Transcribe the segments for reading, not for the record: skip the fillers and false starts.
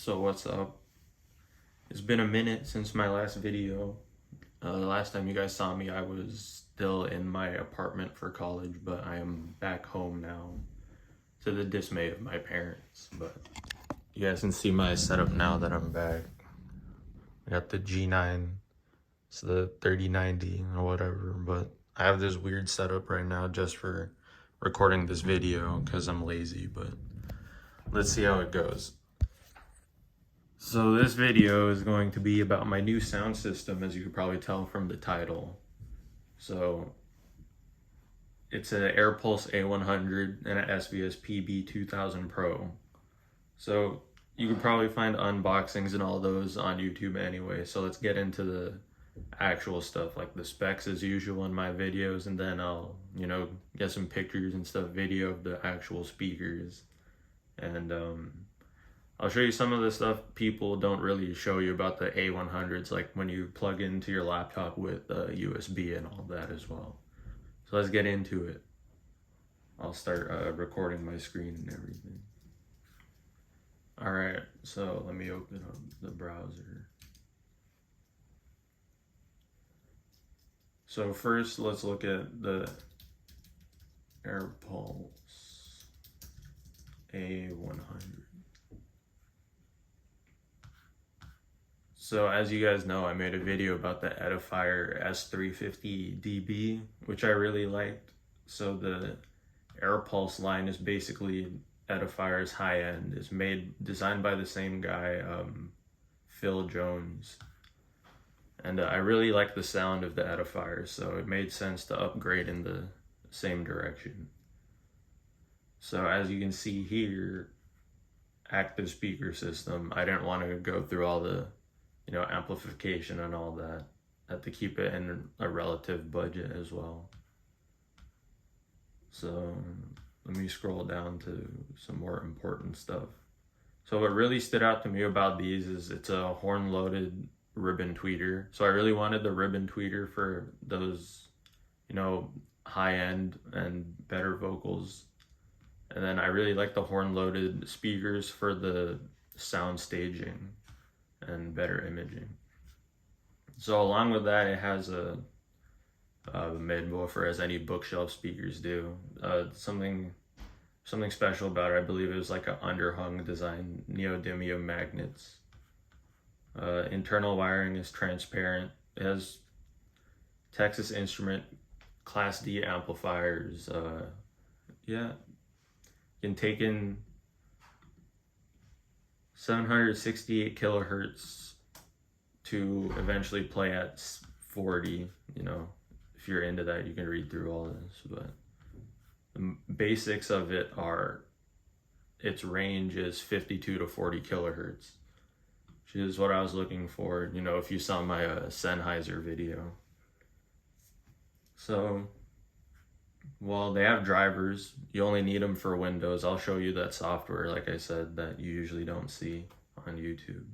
So what's up? It's been a minute since my last video. The last time you guys saw me, I was still in my apartment for college, but I am back home now to the dismay of my parents. But you guys can see my setup now that I'm back. I got the G9, it's the 3090 or whatever, but I have this weird setup right now just for recording this video because I'm lazy, but let's see how it goes. So this video is going to be about my new sound system, as you could probably tell from the title. So it's an Airpulse A100 and an SVS PB 2000Pro. So you could probably find unboxings and all those on YouTube anyway. So let's get into the actual stuff, like the specs as usual in my videos, and then I'll, get some pictures and stuff, video of the actual speakers. And I'll show you some of the stuff people don't really show you about the A100s, like when you plug into your laptop with USB and all that as well. So let's get into it. I'll start recording my screen and everything. Alright, so let me open up the browser. So first, let's look at the Airpulse A100. So as you guys know, I made a video about the Edifier S350DB, which I really liked. So the Airpulse line is basically Edifier's high end. It's designed by the same guy, Phil Jones. And I really like the sound of the Edifier, so it made sense to upgrade in the same direction. So as you can see here, active speaker system. I didn't want to go through all the amplification and all that. I had to keep it in a relative budget as well. So let me scroll down to some more important stuff. So what really stood out to me about these is it's a horn-loaded ribbon tweeter. So I really wanted the ribbon tweeter for those, high-end and better vocals. And then I really like the horn-loaded speakers for the sound staging and better imaging. So along with that, it has a mid-woofer, as any bookshelf speakers do. Something special about it, I believe it was like an underhung design, neodymium magnets. Internal wiring is transparent. It has Texas Instrument Class D amplifiers. You can take in 768 kilohertz to eventually play at 40. If you're into that, you can read through all this, but the basics of it are its range is 52 to 40 kilohertz, which is what I was looking for, if you saw my Sennheiser video. So well, they have drivers. You only need them for Windows. I'll show you that software, like I said, that you usually don't see on YouTube.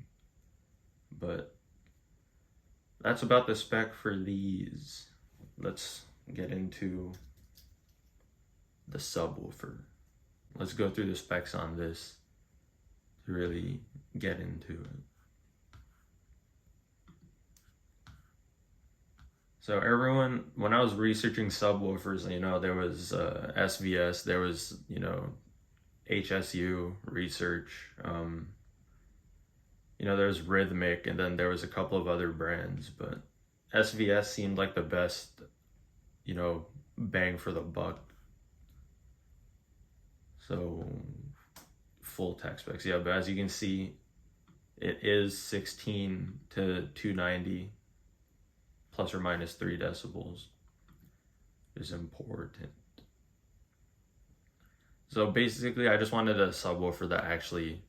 But that's about the spec for these. Let's get into the subwoofer. Let's go through the specs on this to really get into it. So when I was researching subwoofers, there was SVS, there was, HSU research, there's Rhythmic, and then there was a couple of other brands, but SVS seemed like the best, bang for the buck. So full tech specs, yeah, but as you can see, it is 16 to 290. Plus or minus 3 decibels is important. So basically, I just wanted a subwoofer that actually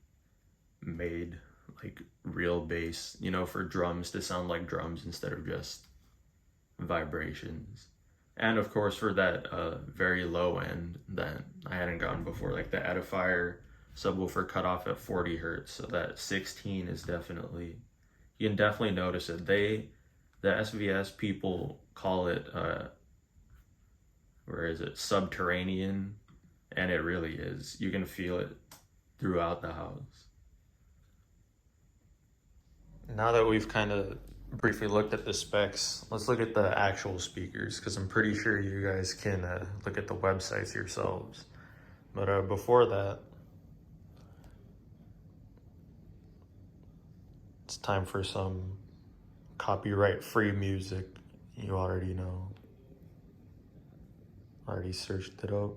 made like real bass, for drums to sound like drums instead of just vibrations. And of course, for that very low end that I hadn't gotten before, like the Edifier subwoofer cut off at 40 hertz. So that 16 is definitely, you can definitely notice it. The SVS people call it, subterranean, and it really is. You can feel it throughout the house. Now that we've kind of briefly looked at the specs, let's look at the actual speakers, because I'm pretty sure you guys can look at the websites yourselves. But before that, it's time for some copyright-free music. You already know. Already searched it up.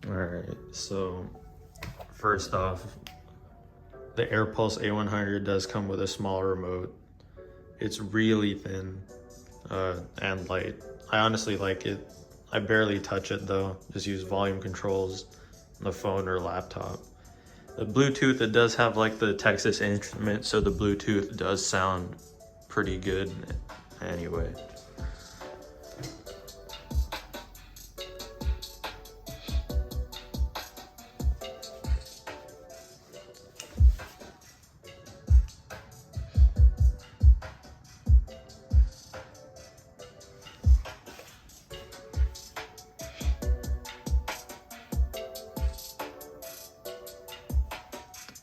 Alright, so first off, the Airpulse A100 does come with a small remote. It's really thin and light. I honestly like it. I barely touch it though, just use volume controls on the phone or laptop. The Bluetooth, it does have like the Texas Instrument, so the Bluetooth does sound pretty good anyway.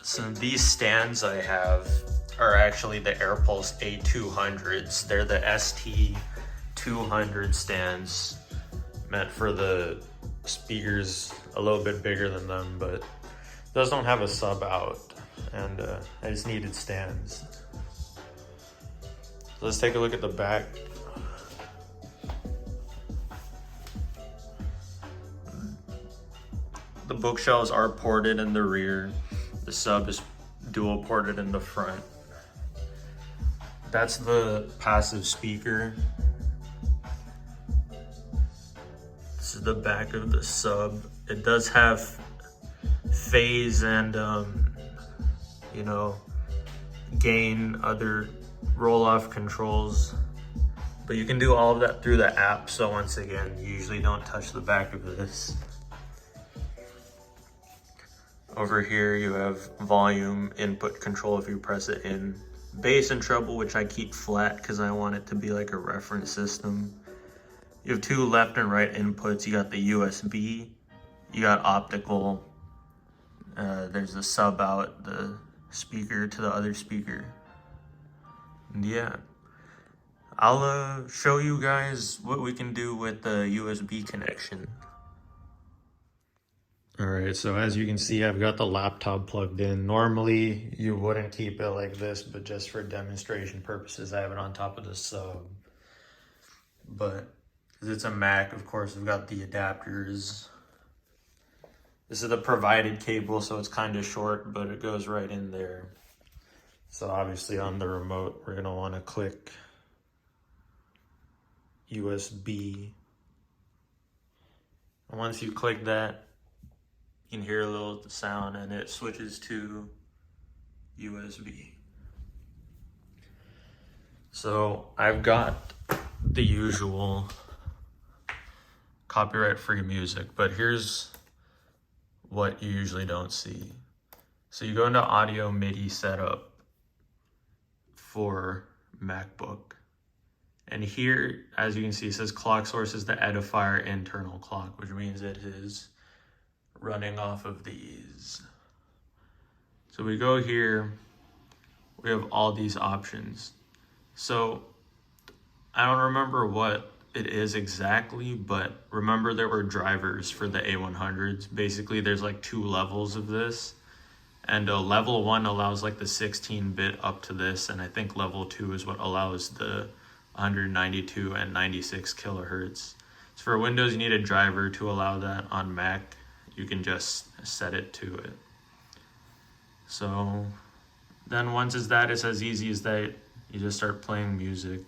So these stands I have are actually the Airpulse A200s. They're the ST200 stands, meant for the speakers a little bit bigger than them, but those don't have a sub out, and I just needed stands. So let's take a look at the back. The bookshelves are ported in the rear. The sub is dual ported in the front. That's the passive speaker. This is the back of the sub. It does have phase and you know, gain, other roll-off controls, but you can do all of that through the app. So once again, you usually don't touch the back of this. Over here you have volume input control if you press it in. Bass and treble, which I keep flat because I want it to be like a reference system. You have two left and right inputs. You got the USB, you got optical. There's the sub out, the speaker to the other speaker. And yeah, I'll show you guys what we can do with the USB connection. Alright, so as you can see, I've got the laptop plugged in. Normally, you wouldn't keep it like this, but just for demonstration purposes, I have it on top of the sub. But, because it's a Mac, of course, I've got the adapters. This is the provided cable, so it's kind of short, but it goes right in there. So obviously on the remote, we're going to want to click USB. And once you click that, you can hear a little sound and it switches to USB. So I've got the usual copyright-free music, but here's what you usually don't see. So you go into audio MIDI setup for MacBook. And here, as you can see, it says clock source is the Edifier internal clock, which means it is running off of these. So we go here, we have all these options. So I don't remember what it is exactly, but remember there were drivers for the A100s. Basically there's like two levels of this, and level 1 allows like the 16-bit up to this, and I think level 2 is what allows the 192 and 96 kilohertz. So for Windows you need a driver to allow that. On Mac you can just set it to it. So then once it's that, it's as easy as that. You just start playing music.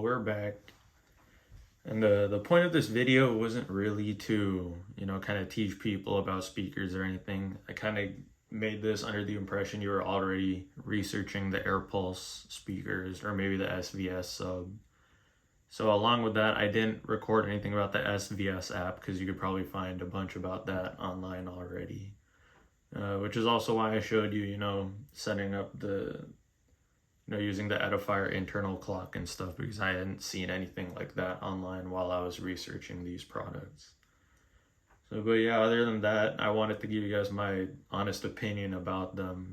Well, we're back. And the point of this video wasn't really to, kind of teach people about speakers or anything. I kind of made this under the impression you were already researching the Airpulse speakers or maybe the SVS sub. So along with that, I didn't record anything about the SVS app because you could probably find a bunch about that online already. Which is also why I showed you, setting up using the Edifier internal clock and stuff, because I hadn't seen anything like that online while I was researching these products. So, but yeah, other than that, I wanted to give you guys my honest opinion about them,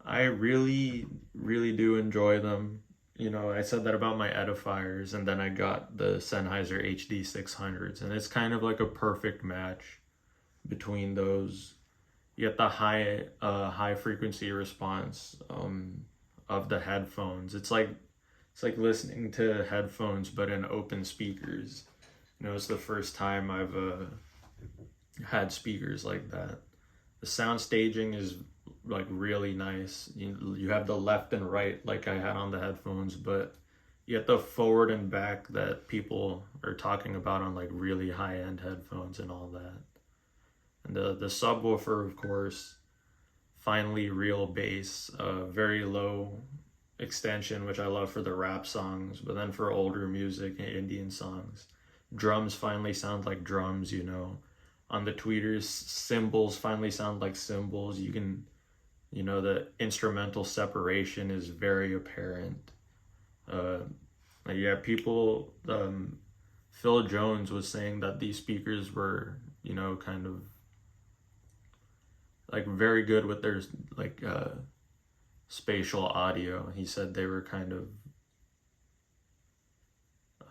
I really, really do enjoy them. I said that about my Edifiers, and then I got the Sennheiser HD 600s, and it's kind of like a perfect match between those. You get the high frequency response of the headphones. It's like listening to headphones but in open speakers. It's the first time I've had speakers like that. The sound staging is like really nice. You have the left and right like I had on the headphones, but you get the forward and back that people are talking about on like really high-end headphones and all that. And the subwoofer, of course, finally real bass, very low extension, which I love for the rap songs, but then for older music and Indian songs, drums finally sound like drums, On the tweeters, cymbals finally sound like cymbals. You can, the instrumental separation is very apparent. People, Phil Jones was saying that these speakers were, kind of like very good with their spatial audio. He said they were kind of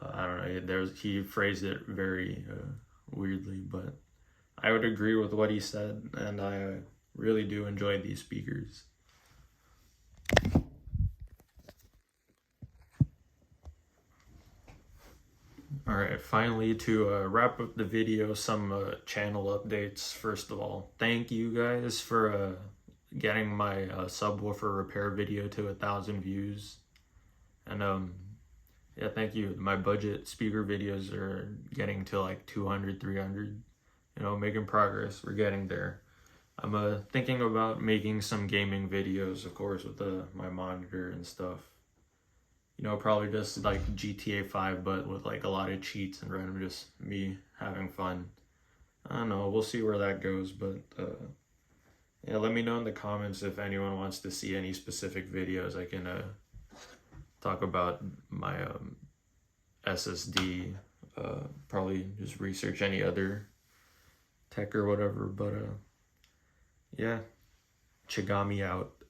I don't know, he phrased it very weirdly, but I would agree with what he said, and I really do enjoy these speakers. Alright, finally to wrap up the video, some channel updates. First of all, thank you guys for getting my subwoofer repair video to 1,000 views. And yeah, thank you. My budget speaker videos are getting to like 200, 300. Making progress. We're getting there. I'm thinking about making some gaming videos, of course, with my monitor and stuff. Probably just like GTA 5, but with like a lot of cheats and random just me having fun. I don't know, we'll see where that goes, but yeah, let me know in the comments if anyone wants to see any specific videos. I can talk about my SSD, probably just research any other tech or whatever, but yeah, Chigami out.